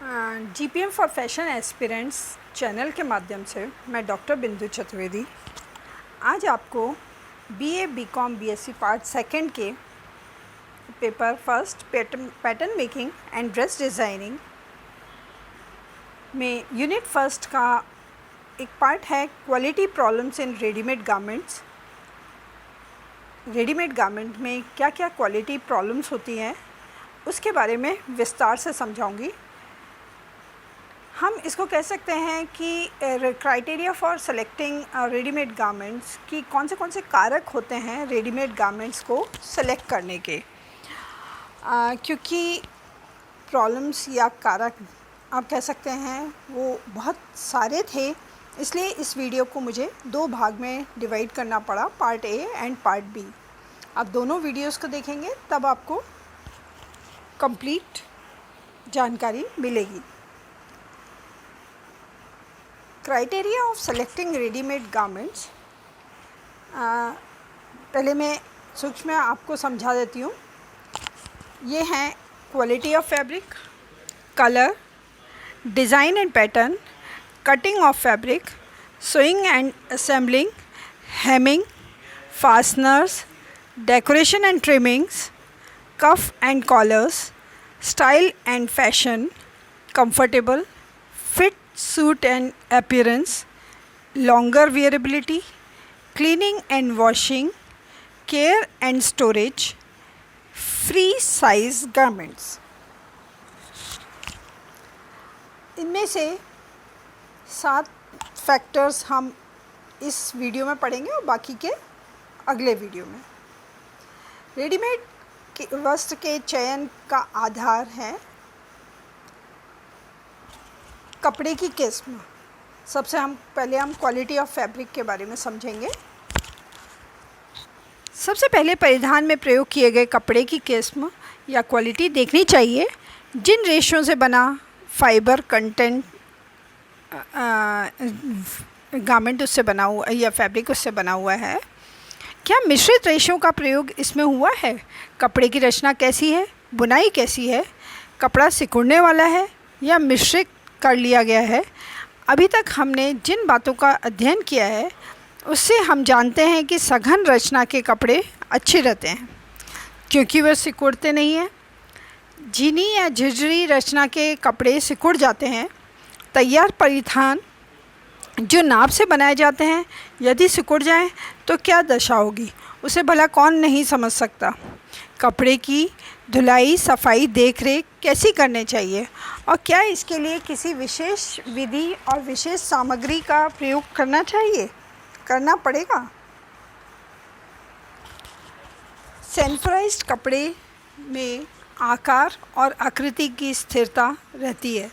GPM for fashion aspirants channel के माध्यम से मैं डॉक्टर बिंदु चतुर्वेदी आज आपको BA BCom BSc part second के paper first pattern making and dress designing में यूनिट फर्स्ट का एक पार्ट है quality problems in readymade garments. Readymade garment में क्या क्या क्वालिटी प्रॉब्लम्स होती हैं उसके बारे में विस्तार से समझाऊंगी। हम इसको कह सकते हैं कि criteria for selecting readymade garments की कौन से कारक होते हैं रेडीमेड गारमेंट्स को सेलेक्ट करने के, क्योंकि प्रॉब्लम्स या कारक आप कह सकते हैं वो बहुत सारे थे, इसलिए इस वीडियो को मुझे दो भाग में डिवाइड करना पड़ा, part A and part B. आप दोनों वीडियोस को देखेंगे तब आपको कंप्लीट जानकारी मिलेगी। Criteria of selecting readymade garments, पहले मैं सूक्ष्म आपको समझा देती हूँ। ये हैं quality of fabric, colour, design and pattern, cutting of fabric, sewing and assembling, hemming, fasteners, decoration and trimmings, cuff and collars, style and fashion, comfortable, fit, suit and appearance, longer wearability, cleaning and washing, care and storage, free size garments। इनमें से 7 factors हम इस video में पढ़ेंगे और बाकी के अगले वीडियो में। रेडीमेड वस्त्र के चयन का आधार है कपड़े की किस्म। सबसे पहले हम क्वालिटी ऑफ फैब्रिक के बारे में समझेंगे। सबसे पहले परिधान में प्रयोग किए गए कपड़े की किस्म या क्वालिटी देखनी चाहिए। जिन रेशों से बना फाइबर कंटेंट गारमेंट उससे बना हुआ या फैब्रिक उससे बना हुआ है, क्या मिश्रित रेशों का प्रयोग इसमें हुआ है, कपड़े की रचना कैसी है, बुनाई कैसी है, कपड़ा सिकुड़ने वाला है या मिश्रित कर लिया गया है। अभी तक हमने जिन बातों का अध्ययन किया है उससे हम जानते हैं कि सघन रचना के कपड़े अच्छे रहते हैं क्योंकि वह सिकुड़ते नहीं हैं। झिनी या झिझरी रचना के कपड़े सिकुड़ जाते हैं। तैयार परिधान जो नाप से बनाए जाते हैं यदि सिकुड़ जाएं तो क्या दशा होगी, उसे भला कौन नहीं समझ सकता। कपड़े की धुलाई, सफाई, देखरेख कैसी करनी चाहिए और क्या इसके लिए किसी विशेष विधि और विशेष सामग्री का प्रयोग करना पड़ेगा। सैनिटाइज्ड कपड़े में आकार और आकृति की स्थिरता रहती है।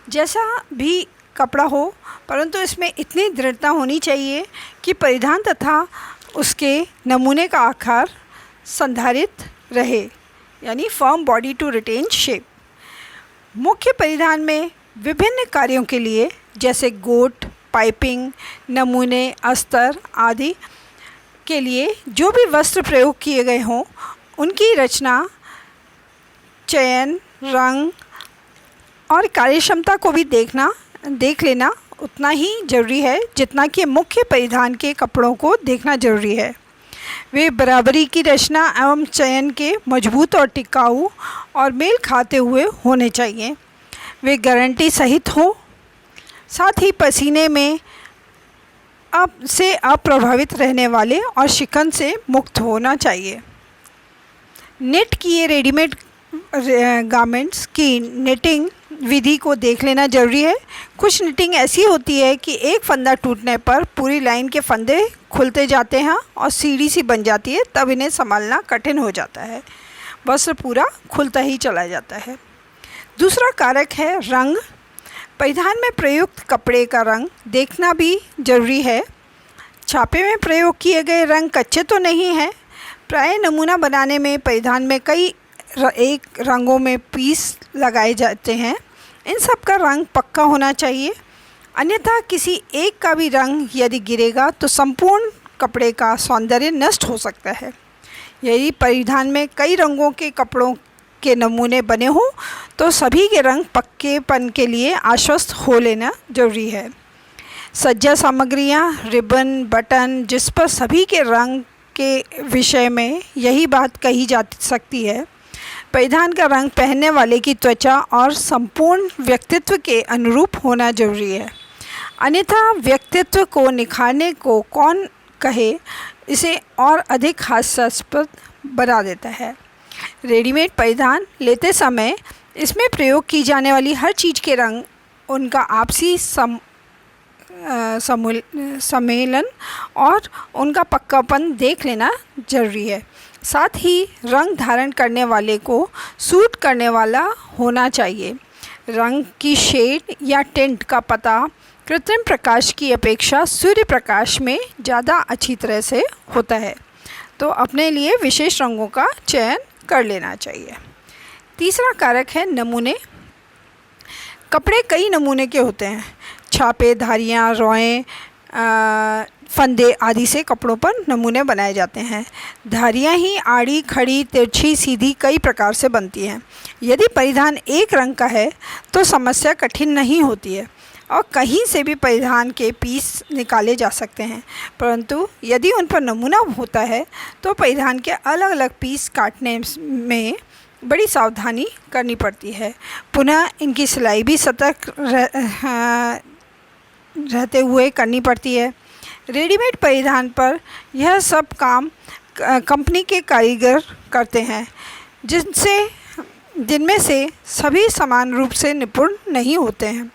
जैसा भी कपड़ा हो परंतु इसमें इतनी दृढ़ता होनी चाहिए कि परिधान तथा उसके नमूने का आकार संधारित रहे, यानी firm body to retain shape. मुख्य परिधान में विभिन्न कार्यों के लिए जैसे गोट, पाइपिंग, नमूने, अस्तर आदि के लिए जो भी वस्त्र प्रयोग किए गए हों उनकी रचना, चयन, रंग और कार्यक्षमता को भी देख लेना उतना ही ज़रूरी है जितना कि मुख्य परिधान के कपड़ों को देखना ज़रूरी है। वे बराबरी की रचना एवं चयन के मजबूत और टिकाऊ और मेल खाते हुए होने चाहिए। वे गारंटी सहित हों, साथ ही पसीने में से अप्रभावित रहने वाले और शिकन से मुक्त होना चाहिए। निट किए रेडीमेड गारमेंट्स की निटिंग विधि को देख लेना ज़रूरी है। कुछ निटिंग ऐसी होती है कि एक फंदा टूटने पर पूरी लाइन के फंदे खुलते जाते हैं और सीढ़ी सी बन जाती है, तब इन्हें संभालना कठिन हो जाता है, वस्त्र पूरा खुलता ही चला जाता है। दूसरा कारक है रंग। परिधान में प्रयुक्त कपड़े का रंग देखना भी ज़रूरी है। छापे में प्रयोग किए गए रंग कच्चे तो नहीं हैं। प्राय नमूना बनाने में परिधान में कई एक रंगों में पीस लगाए जाते हैं। इन सब का रंग पक्का होना चाहिए, अन्यथा किसी एक का भी रंग यदि गिरेगा तो संपूर्ण कपड़े का सौंदर्य नष्ट हो सकता है। यदि परिधान में कई रंगों के कपड़ों के नमूने बने हों तो सभी के रंग पक्केपन के लिए आश्वस्त हो लेना जरूरी है। सज्जा सामग्रियाँ, रिबन, बटन, जिस पर सभी के रंग के विषय में यही बात कही जा सकती है। परिधान का रंग पहनने वाले की त्वचा और संपूर्ण व्यक्तित्व के अनुरूप होना जरूरी है, अन्यथा व्यक्तित्व को निखारने को कौन कहे, इसे और अधिक हास्यास्पद बना देता है। रेडीमेड परिधान लेते समय इसमें प्रयोग की जाने वाली हर चीज़ के रंग, उनका आपसी सम्मेलन और उनका पक्कापन देख लेना जरूरी है। साथ ही रंग धारण करने वाले को सूट करने वाला होना चाहिए। रंग की शेड या टिंट का पता कृत्रिम प्रकाश की अपेक्षा सूर्य प्रकाश में ज़्यादा अच्छी तरह से होता है, तो अपने लिए विशेष रंगों का चयन कर लेना चाहिए। तीसरा कारक है नमूने। कपड़े कई नमूने के होते हैं। छापे, धारियाँ, रोएं, फंदे आदि से कपड़ों पर नमूने बनाए जाते हैं। धारियाँ ही आड़ी, खड़ी, तिरछी, सीधी कई प्रकार से बनती हैं। यदि परिधान एक रंग का है तो समस्या कठिन नहीं होती है और कहीं से भी परिधान के पीस निकाले जा सकते हैं, परंतु यदि उन पर नमूना होता है तो परिधान के अलग अलग पीस काटने में बड़ी सावधानी करनी पड़ती है। पुनः इनकी सिलाई भी सतर्क रहते हुए करनी पड़ती है। रेडीमेड परिधान पर यह सब काम कंपनी के कारीगर करते हैं, जिनमें से सभी समान रूप से निपुण नहीं होते हैं।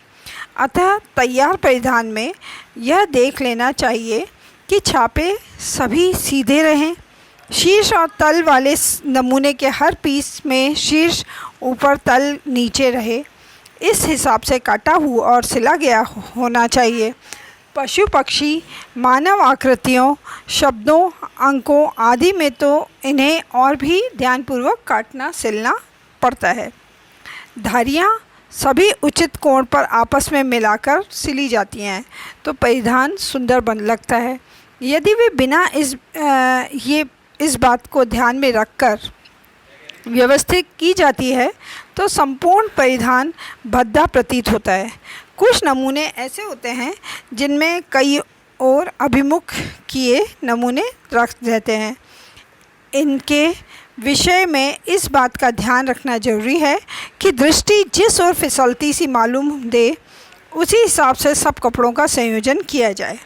अतः तैयार परिधान में यह देख लेना चाहिए कि छापे सभी सीधे रहें। शीर्ष और तल वाले नमूने के हर पीस में शीर्ष ऊपर, तल नीचे रहे, इस हिसाब से काटा हुआ और सिला गया होना चाहिए। पशु पक्षी, मानव आकृतियों, शब्दों, अंकों आदि में तो इन्हें और भी ध्यानपूर्वक काटना सिलना पड़ता है। धारियाँ सभी उचित कोण पर आपस में मिलाकर सिली जाती हैं तो परिधान सुंदर बन लगता है। यदि वे बिना इस बात को ध्यान में रखकर व्यवस्थित की जाती है तो संपूर्ण परिधान भद्दा प्रतीत होता है। कुछ नमूने ऐसे होते हैं जिनमें कई और अभिमुख किए नमूने रख रहते हैं। इनके विषय में इस बात का ध्यान रखना जरूरी है कि दृष्टि जिस ओर फिसलती सी मालूम दे, उसी हिसाब से सब कपड़ों का संयोजन किया जाए।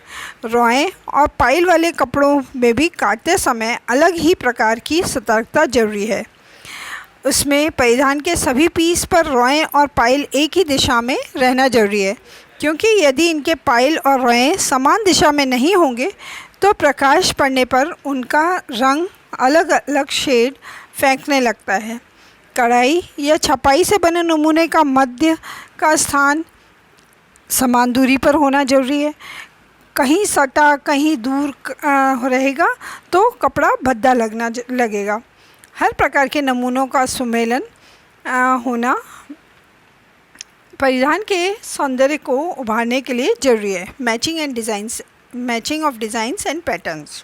रोएं और पाइल वाले कपड़ों में भी काटते समय अलग ही प्रकार की सतर्कता जरूरी है। उसमें परिधान के सभी पीस पर रोएं और पाइल एक ही दिशा में रहना जरूरी है, क्योंकि यदि इनके पाइल और रोएं समान दिशा में नहीं होंगे तो प्रकाश पड़ने पर उनका रंग अलग अलग शेड फेंकने लगता है। कढ़ाई या छपाई से बने नमूने का मध्य का स्थान समान दूरी पर होना जरूरी है। कहीं सटा कहीं दूर रहेगा तो कपड़ा भद्दा लगेगा। हर प्रकार के नमूनों का सुमेलन होना परिधान के सौंदर्य को उभारने के लिए जरूरी है। Matching of designs and patterns.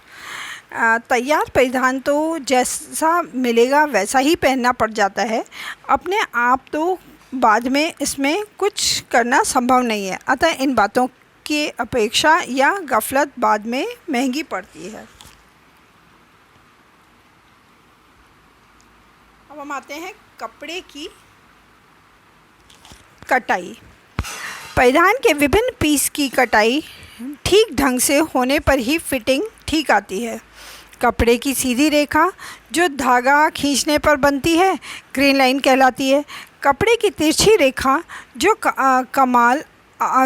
तैयार परिधान तो जैसा मिलेगा वैसा ही पहनना पड़ जाता है, अपने आप तो बाद में इसमें कुछ करना संभव नहीं है। अतः इन बातों की अपेक्षा या गफलत बाद में महंगी पड़ती है। अब हम आते हैं कपड़े की कटाई। परिधान के विभिन्न पीस की कटाई ठीक ढंग से होने पर ही फिटिंग ठीक आती है। कपड़े की सीधी रेखा जो धागा खींचने पर बनती है ग्रेन लाइन कहलाती है। कपड़े की तिरछी रेखा जो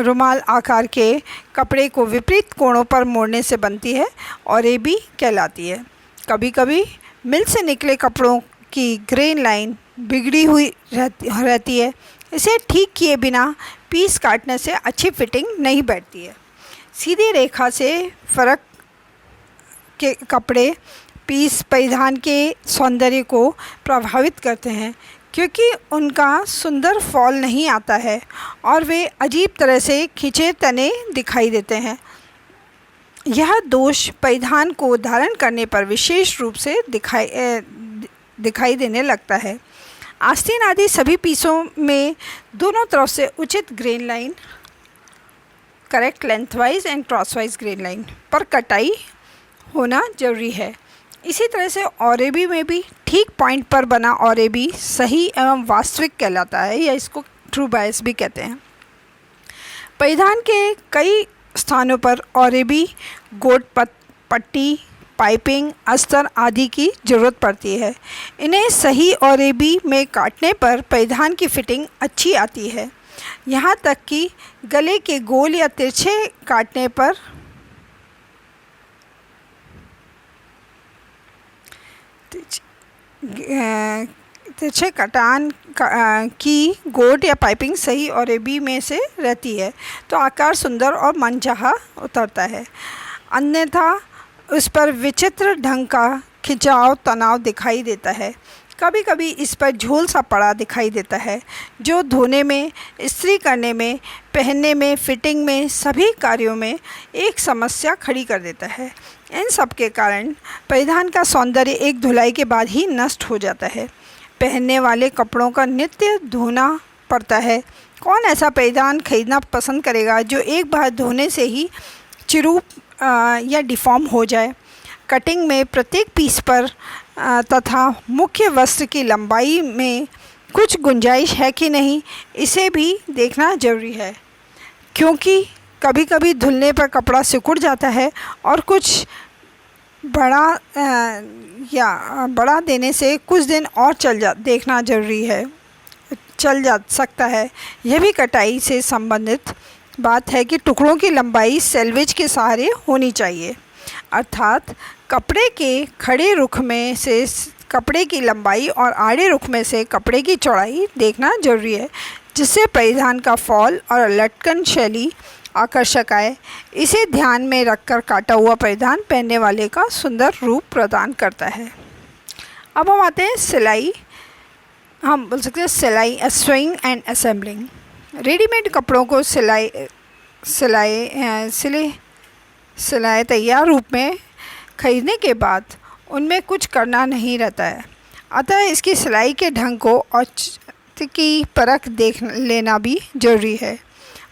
रुमाल आकार के कपड़े को विपरीत कोणों पर मोड़ने से बनती है और ए बी कहलाती है। कभी कभी मिल से निकले कपड़ों की ग्रेन लाइन बिगड़ी हुई रहती है। इसे ठीक किए बिना पीस काटने से अच्छी फिटिंग नहीं बैठती है। सीधी रेखा से फर्क के कपड़े पीस परिधान के सौंदर्य को प्रभावित करते हैं, क्योंकि उनका सुंदर फॉल नहीं आता है और वे अजीब तरह से खिंचे तने दिखाई देते हैं। यह दोष परिधान को धारण करने पर विशेष रूप से दिखाई देने लगता है। आस्तीन आदि सभी पीसों में दोनों तरफ से उचित grain line, correct lengthwise and crosswise grain line पर कटाई होना जरूरी है। इसी तरह से औरेबी में भी ठीक पॉइंट पर बना औरेबी सही एवं वास्तविक कहलाता है, या इसको ट्रू बायस भी कहते हैं। परिधान के कई स्थानों पर औरेबी, गोट पट्टी, पाइपिंग, अस्तर आदि की ज़रूरत पड़ती है। इन्हें सही औरेबी में काटने पर परिधान की फिटिंग अच्छी आती है। यहाँ तक कि गले के गोल या तिरछे काटने पर तिरछे कटान की गोट या पाइपिंग सही औरेबी में से रहती है तो आकार सुंदर और मनचाहा उतरता है। अन्यथा उस पर विचित्र ढंग का खिंचाव तनाव दिखाई देता है। कभी कभी इस पर झोल सा पड़ा दिखाई देता है, जो धोने में, इस्त्री करने में, पहनने में, फिटिंग में, सभी कार्यों में एक समस्या खड़ी कर देता है। इन सब के कारण परिधान का सौंदर्य एक धुलाई के बाद ही नष्ट हो जाता है। पहनने वाले कपड़ों का नित्य धोना पड़ता है। कौन ऐसा परिधान खरीदना पसंद करेगा जो एक बार धोने से ही चिरूप या डिफ़ॉर्म हो जाए। कटिंग में प्रत्येक पीस पर तथा मुख्य वस्त्र की लंबाई में कुछ गुंजाइश है कि नहीं, इसे भी देखना जरूरी है, क्योंकि कभी कभी धुलने पर कपड़ा सिकुड़ जाता है और कुछ बढ़ा देने से कुछ दिन और देखना जरूरी है, चल जा सकता है। यह भी कटाई से संबंधित बात है कि टुकड़ों की लंबाई सेल्वेज के सहारे होनी चाहिए, अर्थात कपड़े के खड़े रुख में से कपड़े की लंबाई और आड़े रुख में से कपड़े की चौड़ाई देखना जरूरी है, जिससे परिधान का फॉल और लटकन शैली आकर्षक आए। इसे ध्यान में रखकर काटा हुआ परिधान पहनने वाले का सुंदर रूप प्रदान करता है। अब हम आते हैं सिलाई। हम बोल सकते हैं सिलाई, स्विंग एंड असेंबलिंग। रेडीमेड कपड़ों को सिलाए तैयार रूप में खरीदने के बाद उनमें कुछ करना नहीं रहता है, अतः इसकी सिलाई के ढंग को और की परख देख लेना भी जरूरी है।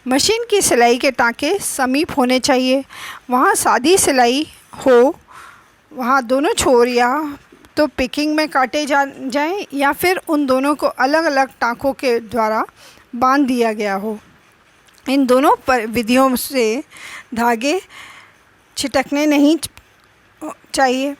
मशीन की सिलाई के टाँके समीप होने चाहिए। वहाँ सादी सिलाई हो, वहाँ दोनों छोर या तो पिकिंग में काटे जाएं या फिर उन दोनों को अलग अलग टाँकों के द्वारा बांध दिया गया हो। इन दोनों विधियों से धागे छिटकने नहीं चाहिए।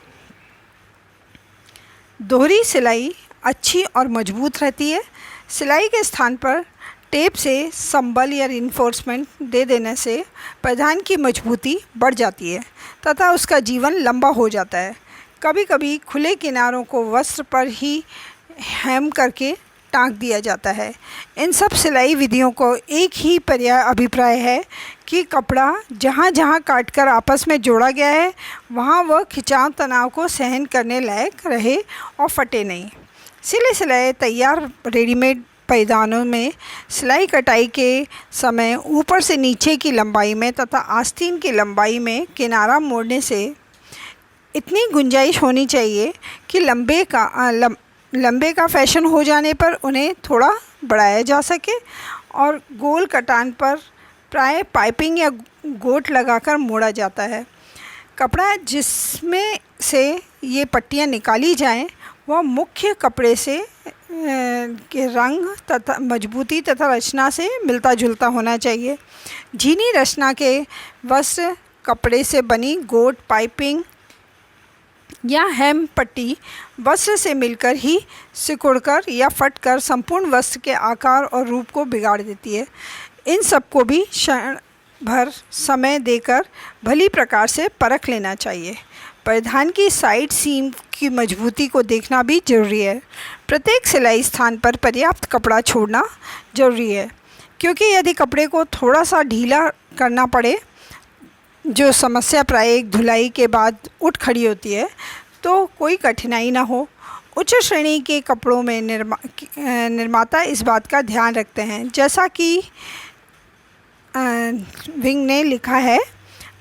दोहरी सिलाई अच्छी और मजबूत रहती है। सिलाई के स्थान पर टेप से संबल या रिइंफोर्समेंट दे देने से परिधान की मजबूती बढ़ जाती है तथा उसका जीवन लंबा हो जाता है। कभी कभी खुले किनारों को वस्त्र पर ही हेम करके टाँक दिया जाता है। इन सब सिलाई विधियों को एक ही पर्याय अभिप्राय है कि कपड़ा जहाँ जहाँ काटकर आपस में जोड़ा गया है वहाँ वह खिंचाव तनाव को सहन करने लायक रहे और फटे नहीं। सिले तैयार रेडीमेड परिधानों में सिलाई कटाई के समय ऊपर से नीचे की लंबाई में तथा आस्तीन की लंबाई में किनारा मोड़ने से इतनी गुंजाइश होनी चाहिए कि लंबे का फैशन हो जाने पर उन्हें थोड़ा बढ़ाया जा सके और गोल कटान पर प्राय पाइपिंग या गोट लगाकर मोड़ा जाता है। कपड़ा जिसमें से ये पट्टियाँ निकाली जाएं वह मुख्य कपड़े से के रंग तथा मजबूती तथा रचना से मिलता जुलता होना चाहिए। झीनी रचना के वस्त्र कपड़े से बनी गोट, पाइपिंग या हेम पट्टी वस्त्र से मिलकर ही सिकुड़कर या फटकर संपूर्ण वस्त्र के आकार और रूप को बिगाड़ देती है। इन सबको भी क्षण भर समय देकर भली प्रकार से परख लेना चाहिए। परिधान की साइड सीम की मजबूती को देखना भी जरूरी है। प्रत्येक सिलाई स्थान पर पर्याप्त कपड़ा छोड़ना जरूरी है, क्योंकि यदि कपड़े को थोड़ा सा ढीला करना पड़े, जो समस्या प्राय एक धुलाई के बाद उठ खड़ी होती है, तो कोई कठिनाई ना हो। उच्च श्रेणी के कपड़ों में निर्माता इस बात का ध्यान रखते हैं, जैसा कि विंग ने लिखा है,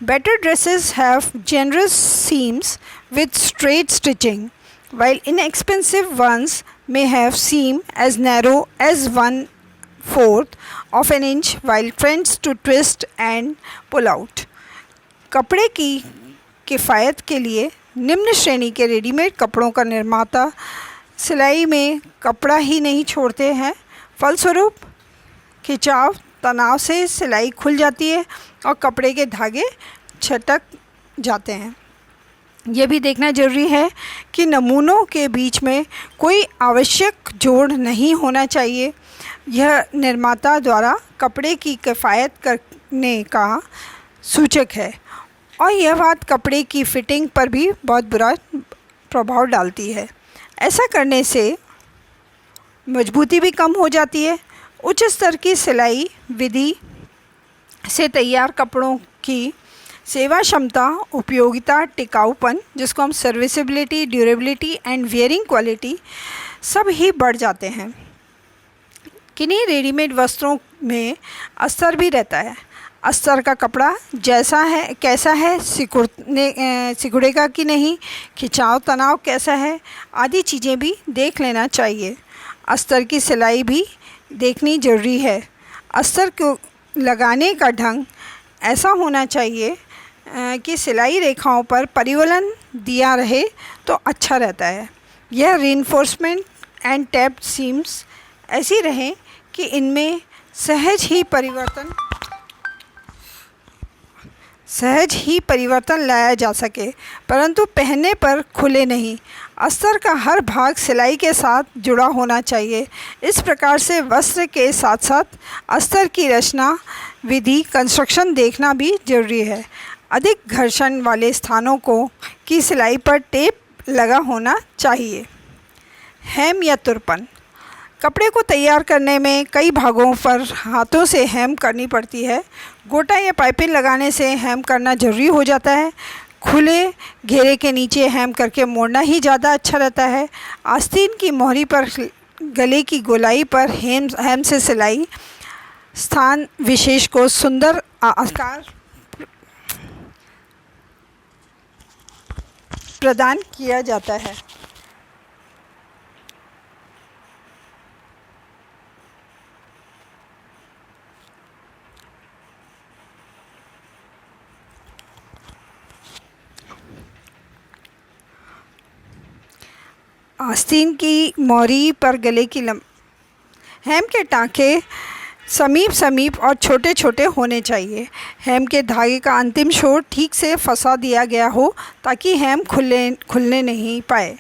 better dresses have generous seams with straight stitching, while inexpensive ones may have seam as narrow as 1/4 of an inch while friends to twist and pull out. कपड़े की किफ़ायत के लिए निम्न श्रेणी के रेडीमेड कपड़ों का निर्माता सिलाई में कपड़ा ही नहीं छोड़ते हैं, फलस्वरूप खिंचाव तनाव से सिलाई खुल जाती है और कपड़े के धागे छटक जाते हैं। यह भी देखना जरूरी है कि नमूनों के बीच में कोई आवश्यक जोड़ नहीं होना चाहिए। यह निर्माता द्वारा कपड़े की किफ़ायत करने का सूचक है और यह बात कपड़े की फिटिंग पर भी बहुत बुरा प्रभाव डालती है। ऐसा करने से मजबूती भी कम हो जाती है। उच्च स्तर की सिलाई विधि से तैयार कपड़ों की सेवा क्षमता, उपयोगिता, टिकाऊपन, जिसको हम serviceability, durability and wearing quality, सब ही बढ़ जाते हैं। किन्हीं रेडीमेड वस्त्रों में अस्तर भी रहता है। अस्तर का कपड़ा जैसा है कैसा है, सिकुड़ेगा कि नहीं, खिंचाव तनाव कैसा है, आदि चीज़ें भी देख लेना चाहिए। अस्तर की सिलाई भी देखनी ज़रूरी है। अस्तर को लगाने का ढंग ऐसा होना चाहिए कि सिलाई रेखाओं पर परिवलन दिया रहे तो अच्छा रहता है। यह रीइंफोर्समेंट एंड टैप्ड सीम्स ऐसी रहें कि इनमें सहज ही परिवर्तन लाया जा सके, परंतु पहनने पर खुले नहीं। अस्तर का हर भाग सिलाई के साथ जुड़ा होना चाहिए। इस प्रकार से वस्त्र के साथ साथ अस्तर की रचना विधि, कंस्ट्रक्शन देखना भी जरूरी है। अधिक घर्षण वाले स्थानों की सिलाई पर टेप लगा होना चाहिए। हेम या तुरपन। कपड़े को तैयार करने में कई भागों पर हाथों से हेम करनी पड़ती है। गोटा या पाइपिंग लगाने से हेम करना ज़रूरी हो जाता है। खुले घेरे के नीचे हेम करके मोड़ना ही ज़्यादा अच्छा रहता है। आस्तीन की मोहरी पर गले की गोलाई पर हेम से सिलाई स्थान विशेष को सुंदर आकार प्रदान किया जाता है। आस्तीन की मोहरी पर गले की हेम के टाँके समीप और छोटे छोटे होने चाहिए। हेम के धागे का अंतिम छोर ठीक से फंसा दिया गया हो ताकि हेम खुलने नहीं पाए।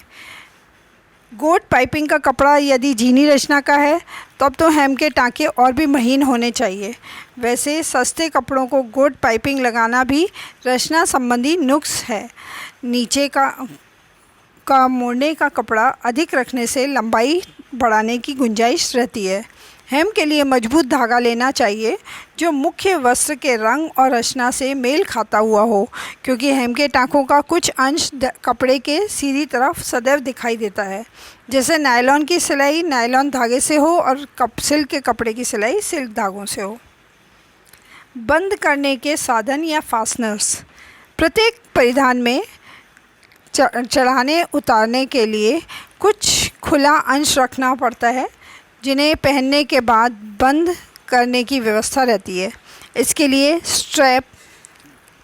गोट पाइपिंग का कपड़ा यदि जीनी रचना का है तब तो हेम के टाँके और भी महीन होने चाहिए। वैसे सस्ते कपड़ों को गोट पाइपिंग लगाना भी रचना संबंधी नुक्स है। नीचे का मोड़ने का कपड़ा अधिक रखने से लंबाई बढ़ाने की गुंजाइश रहती है। हेम के लिए मजबूत धागा लेना चाहिए जो मुख्य वस्त्र के रंग और रचना से मेल खाता हुआ हो, क्योंकि हेम के टाँकों का कुछ अंश कपड़े के सीधी तरफ सदैव दिखाई देता है। जैसे नायलॉन की सिलाई नायलॉन धागे से हो और सिल्क के कपड़े की सिलाई सिल्क धागों से हो। बंद करने के साधन या फास्टनर्स। प्रत्येक परिधान में चढ़ाने उतारने के लिए कुछ खुला अंश रखना पड़ता है जिन्हें पहनने के बाद बंद करने की व्यवस्था रहती है। इसके लिए स्ट्रैप,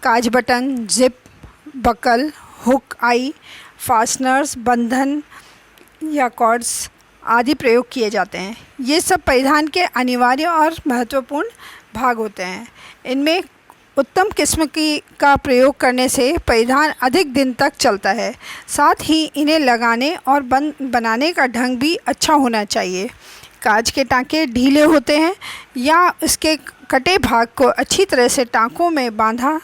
काज बटन, जिप, बकल, हुक आई, फास्टनर्स, बंधन या कॉर्ड्स आदि प्रयोग किए जाते हैं। ये सब परिधान के अनिवार्य और महत्वपूर्ण भाग होते हैं। इनमें उत्तम किस्म का प्रयोग करने से परिधान अधिक दिन तक चलता है। साथ ही इन्हें लगाने और बनाने का ढंग भी अच्छा होना चाहिए। काज के टाँके ढीले होते हैं या इसके कटे भाग को अच्छी तरह से टाँकों में बांधा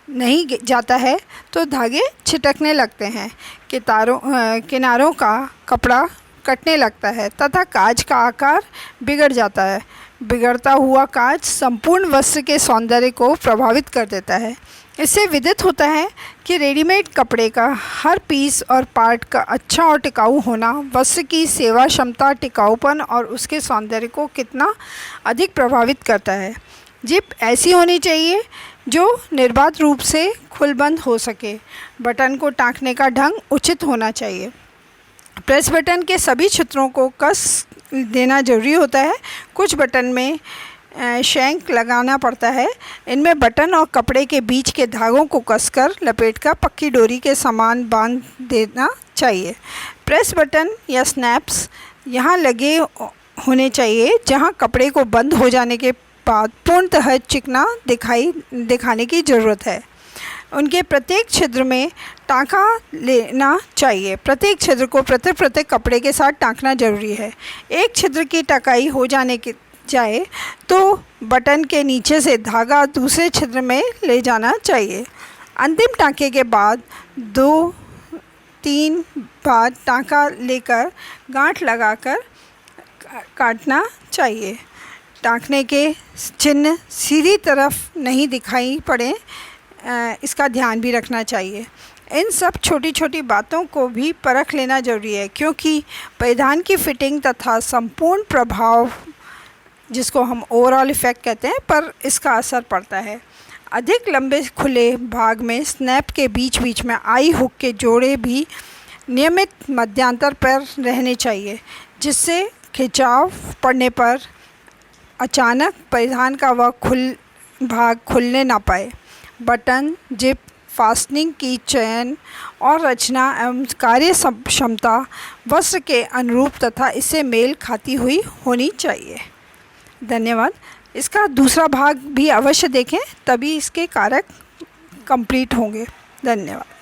नहीं जाता है तो धागे छिटकने लगते हैं, किनारों का कपड़ा कटने लगता है तथा काज का आकार बिगड़ जाता है। बिगड़ता हुआ काज संपूर्ण वस्त्र के सौंदर्य को प्रभावित कर देता है। इससे विदित होता है कि रेडीमेड कपड़े का हर पीस और पार्ट का अच्छा और टिकाऊ होना वस्त्र की सेवा क्षमता, टिकाऊपन और उसके सौंदर्य को कितना अधिक प्रभावित करता है। जिप ऐसी होनी चाहिए जो निर्बाध रूप से खुलबंद हो सके। बटन को टाँकने का ढंग उचित होना चाहिए। प्रेस बटन के सभी छिद्रों को कस देना ज़रूरी होता है। कुछ बटन में शैंक लगाना पड़ता है। इनमें बटन और कपड़े के बीच के धागों को कसकर लपेटकर पक्की डोरी के समान बांध देना चाहिए। प्रेस बटन या स्नैप्स यहाँ लगे होने चाहिए जहाँ कपड़े को बंद हो जाने के बाद पूर्णतः चिकना दिखाने की ज़रूरत है। उनके प्रत्येक छिद्र में टाँका लेना चाहिए। प्रत्येक छिद्र को प्रत्येक कपड़े के साथ टाँकना जरूरी है। एक छिद्र की टाँकाई हो जाए तो बटन के नीचे से धागा दूसरे छिद्र में ले जाना चाहिए। अंतिम टाँके के बाद 2-3 बार टाँका लेकर गांठ लगाकर काटना चाहिए। टाँकने के चिन्ह सीधी तरफ नहीं दिखाई पड़े, इसका ध्यान भी रखना चाहिए। इन सब छोटी छोटी बातों को भी परख लेना ज़रूरी है, क्योंकि परिधान की फिटिंग तथा संपूर्ण प्रभाव, जिसको हम ओवरऑल इफ़ेक्ट कहते हैं, पर इसका असर पड़ता है। अधिक लंबे खुले भाग में स्नैप के बीच बीच में आई हुक के जोड़े भी नियमित मध्यांतर पर रहने चाहिए, जिससे खिंचाव पड़ने पर अचानक परिधान का वह भाग खुलने ना पाए। बटन, जिप, फास्टनिंग की चयन और रचना एवं कार्य क्षमता वस्त्र के अनुरूप तथा इससे मेल खाती हुई होनी चाहिए। धन्यवाद। इसका दूसरा भाग भी अवश्य देखें, तभी इसके कारक कंप्लीट होंगे। धन्यवाद।